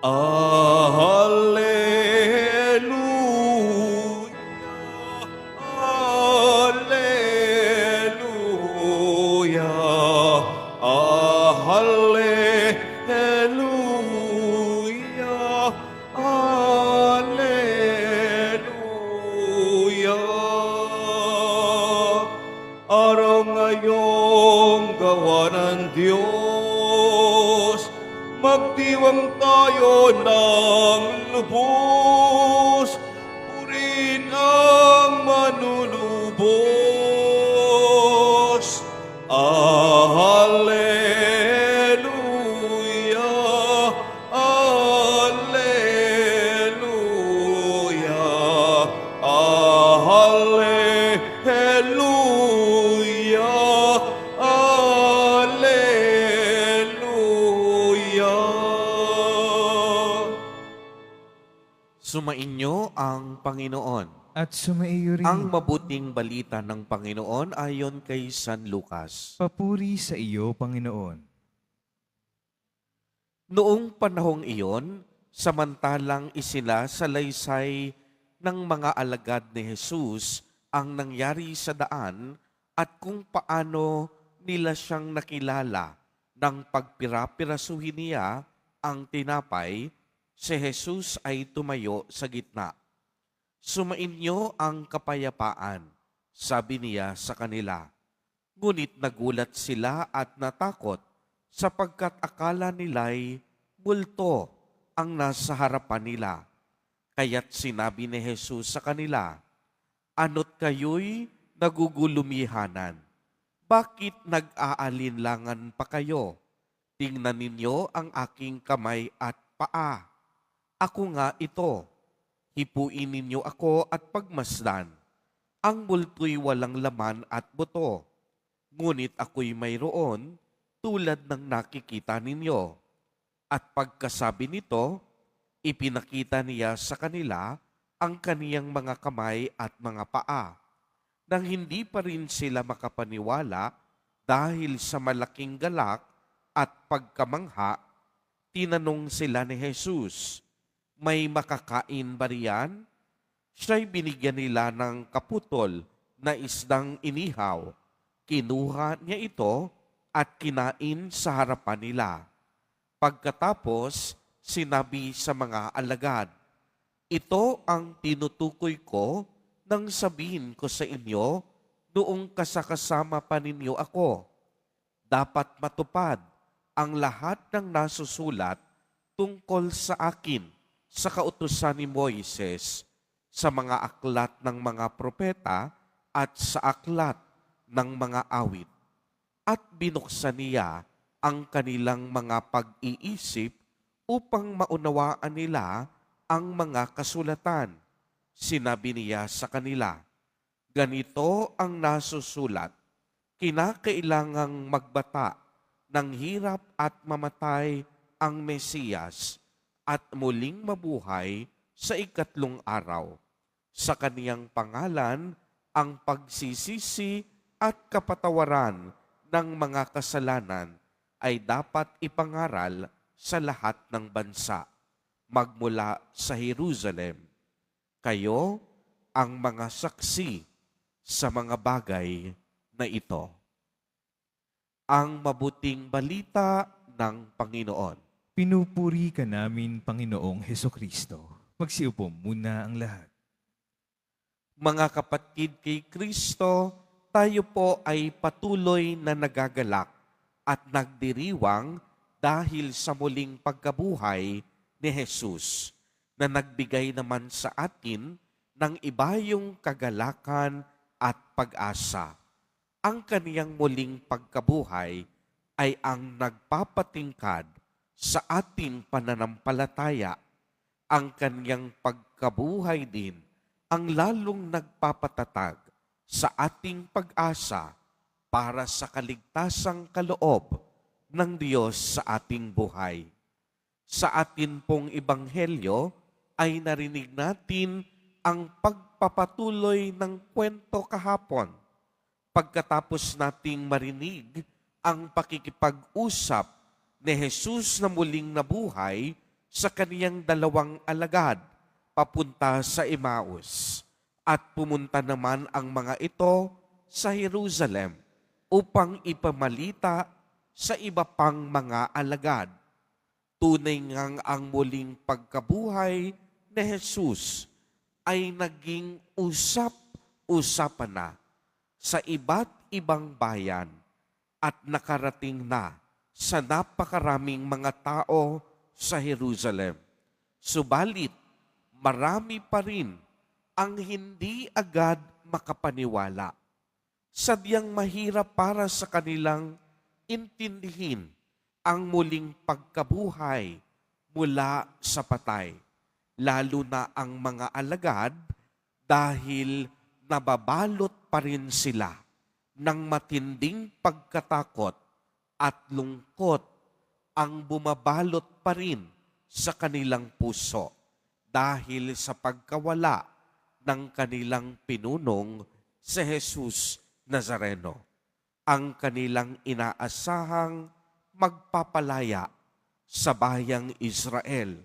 Alleluia, Alleluia, Alleluia, Alleluia. Araw ngayong gawa ng Diyos, magdiwang tayo ng lubos, purihin ang manunubos. Alleluia, Alleluia, Alleluia, Alleluia. Sumainyo ang Panginoon. At sumaiyo rin. Ang mabuting balita ng Panginoon ayon kay San Lucas. Papuri sa iyo, Panginoon. Noong panahong iyon, samantalang isinasalaysay ng mga alagad ni Jesus ang nangyari sa daan at kung paano nila siyang nakilala nang pagpirapirasuhin niya ang tinapay, si Jesus ay tumayo sa gitna. Sumainyo ang kapayapaan, sabi niya sa kanila. Ngunit nagulat sila at natakot sapagkat akala nila'y multo ang nasa harapan nila. Kaya't sinabi ni Jesus sa kanila, ano't kayo'y nagugulumihanan? Bakit nag-aalinlangan pa kayo? Tingnan ninyo ang aking kamay at paa. Ako nga ito. Hipuin ninyo ako at pagmasdan. Ang multo'y walang laman at buto. Ngunit ako'y mayroon tulad ng nakikita ninyo. At pagkasabi nito, ipinakita niya sa kanila ang kaniyang mga kamay at mga paa. Nang hindi pa rin sila makapaniwala dahil sa malaking galak at pagkamangha, tinanong sila ni Jesus, may makakain ba riyan? Siya'y binigyan nila ng kaputol na isdang inihaw. Kinuha niya ito at kinain sa harapan nila. Pagkatapos, sinabi sa mga alagad, ito ang tinutukoy ko nang sabihin ko sa inyo noong kasakasama pa ninyo ako. Dapat matupad ang lahat ng nasusulat tungkol sa akin sa kautusan ni Moises, sa mga aklat ng mga propeta at sa aklat ng mga awit. At binuksan niya ang kanilang mga pag-iisip upang maunawaan nila ang mga kasulatan. Sinabi niya sa kanila, ganito ang nasusulat, kinakailangang magbata ng hirap at mamatay ang Mesiyas at muling mabuhay sa ikatlong araw. Sa kaniyang pangalan, ang pagsisisi at kapatawaran ng mga kasalanan ay dapat ipangaral sa lahat ng bansa, magmula sa Jerusalem. Kayo ang mga saksi sa mga bagay na ito. Ang mabuting balita ng Panginoon. Pinupuri ka namin, Panginoong Hesukristo. Magsiupo muna ang lahat. Mga kapatid kay Kristo, tayo po ay patuloy na nagagalak at nagdiriwang dahil sa muling pagkabuhay ni Jesus na nagbigay naman sa atin ng ibayong kagalakan at pag-asa. Ang kaniyang muling pagkabuhay ay ang nagpapatingkad sa ating pananampalataya. Ang kaniyang pagkabuhay din ang lalong nagpapatatag sa ating pag-asa para sa kaligtasang kaloob ng Diyos sa ating buhay. Sa atin pong ebanghelyo ay narinig natin ang pagpapatuloy ng kwento kahapon. Pagkatapos nating marinig ang pakikipag-usap ni Jesus na muling nabuhay sa kaniyang 2 alagad papunta sa Emmaus. At pumunta naman ang mga ito sa Jerusalem upang ipamalita sa iba pang mga alagad. Tunay ngang ang muling pagkabuhay ni Jesus ay naging usap-usapan na sa iba't ibang bayan at nakarating na sa napakaraming mga tao sa Jerusalem. Subalit, marami pa rin ang hindi agad makapaniwala. Sadyang mahirap para sa kanilang intindihin ang muling pagkabuhay mula sa patay, lalo na ang mga alagad dahil nababalot pa rin sila ng matinding pagkatakot at lungkot ang bumabalot pa rin sa kanilang puso dahil sa pagkawala ng kanilang pinunong si Jesus Nazareno, ang kanilang inaasahang magpapalaya sa bayang Israel.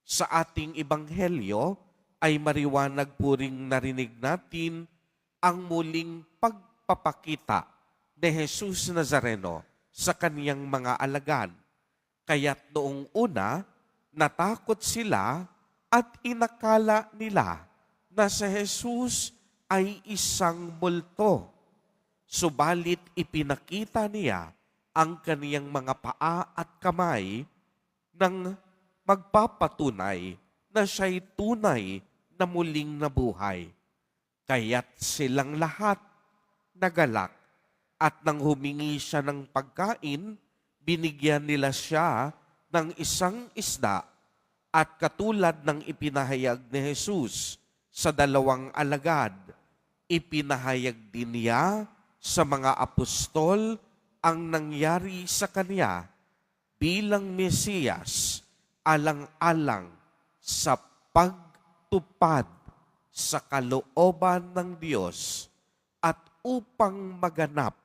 Sa ating ebanghelyo ay mariwanag po ring narinig natin ang muling pagpapakita ni Jesus Nazareno sa kaniyang mga alagad. Kaya't noong una, natakot sila at inakala nila na si Jesus ay isang multo. Subalit ipinakita niya ang kaniyang mga paa at kamay nang magpapatunay na siya'y tunay na muling nabuhay. Kaya't silang lahat nagalak at nang humingi siya ng pagkain, binigyan nila siya ng isang isda at katulad ng ipinahayag ni Jesus sa 2 alagad, ipinahayag din niya sa mga apostol ang nangyari sa kanya bilang Mesiyas alang-alang sa pagtupad sa kalooban ng Diyos at upang maganap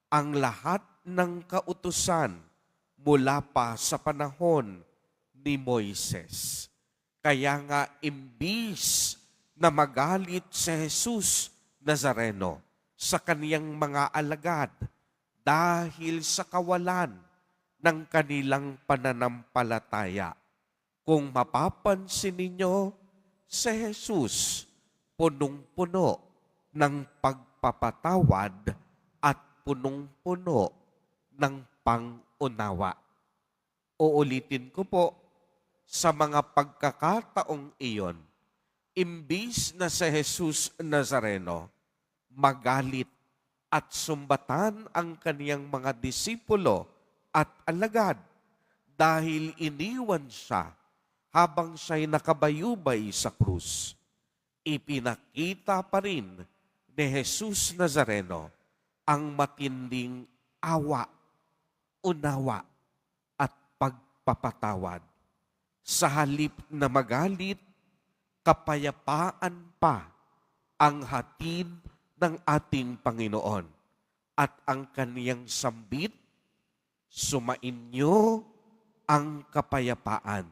ang lahat ng kautusan mula pa sa panahon ni Moises. Kaya nga imbis na magalit si Jesus Nazareno sa kaniyang mga alagad dahil sa kawalan ng kanilang pananampalataya, kung mapapansin ninyo, si Jesus punong-puno ng pagpapatawad at punong-puno ng pangunawa. Uulitin ko po, sa mga pagkakataong iyon, imbis na si Jesus Nazareno magalit at sumbatan ang kaniyang mga disipulo at alagad dahil iniwan siya habang siya'y nakabayubay sa krus, ipinakita pa rin ni Jesus Nazareno ang matinding awa, unawa at pagpapatawad. Sa halip na magalit, kapayapaan pa ang hatid ng ating Panginoon at ang kaniyang sambit, sumainyo ang kapayapaan.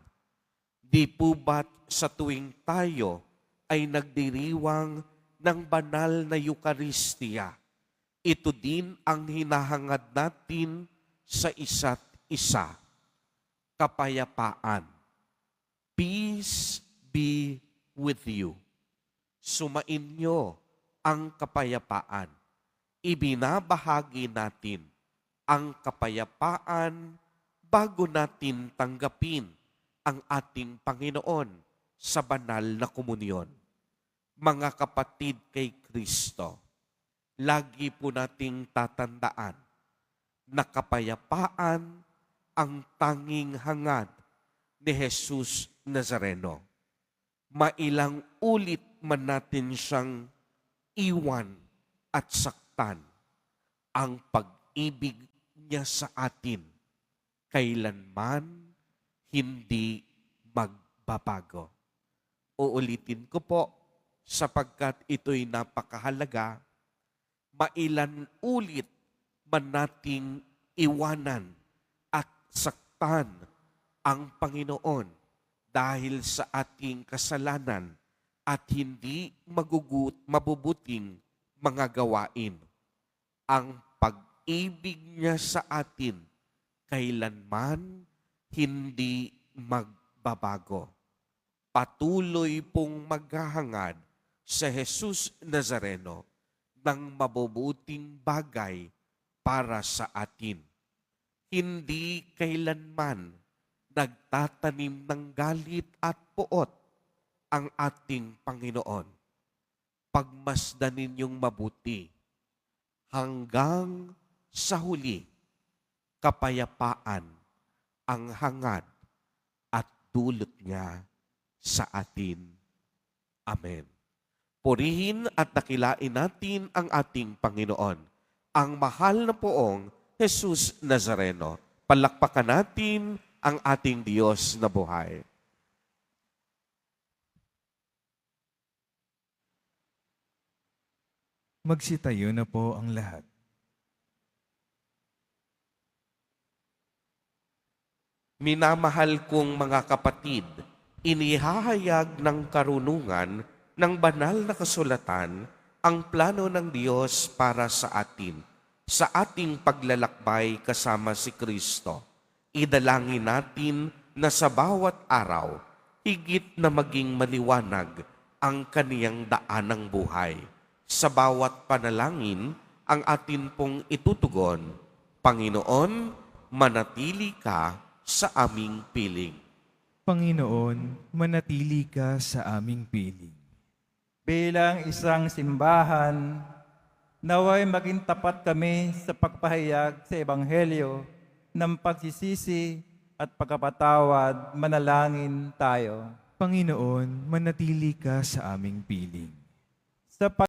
Di po ba't sa tuwing tayo ay nagdiriwang ng banal na Eucharistia, ito din ang hinahangad natin sa isa't isa. Kapayapaan. Peace be with you. Sumainyo ang kapayapaan. Ibinabahagi natin ang kapayapaan bago natin tanggapin ang ating Panginoon sa banal na komunyon. Mga kapatid kay Kristo, lagi po nating tatandaan na kapayapaan ang tanging hangad ni Jesus Nazareno. Mailang ulit man natin siyang iwan at saktan, ang pag-ibig niya sa atin kailanman hindi magbabago. Uulitin ko po, sapagkat ito'y napakahalaga, mailan ulit man nating iwanan at saktan ang Panginoon, dahil sa ating kasalanan at hindi mabubuting mga gawain. Ang pag-ibig niya sa atin kailanman hindi magbabago. Patuloy pong maghahangad sa Jesus Nazareno ng mabubuting bagay para sa atin. Hindi kailanman nagtatanim ng galit at puot ang ating Panginoon. Pagmasdan ninyong mabuti hanggang sa huli, kapayapaan ang hangad at dulot niya sa atin. Amen. Purihin at dakilain natin ang ating Panginoon, ang mahal na poong Jesus Nazareno. Palakpakan natin ang ating Diyos na buhay. Magsitayo na po ang lahat. Minamahal kong mga kapatid, inihahayag ng karunungan ng banal na kasulatan ang plano ng Diyos para sa atin, sa ating paglalakbay kasama si Kristo. Idalangin natin na sa bawat araw, higit na maging maliwanag ang kaniyang daanang buhay. Sa bawat panalangin, ang atin pong itutugon, Panginoon, manatili ka sa aming piling. Panginoon, manatili ka sa aming piling. Bilang isang simbahan, naway maging tapat kami sa pagpahayag sa Ebanghelyo ng pagsisisi at pagkapatawad. Manalangin tayo. Panginoon, manatili ka sa aming piling. Sa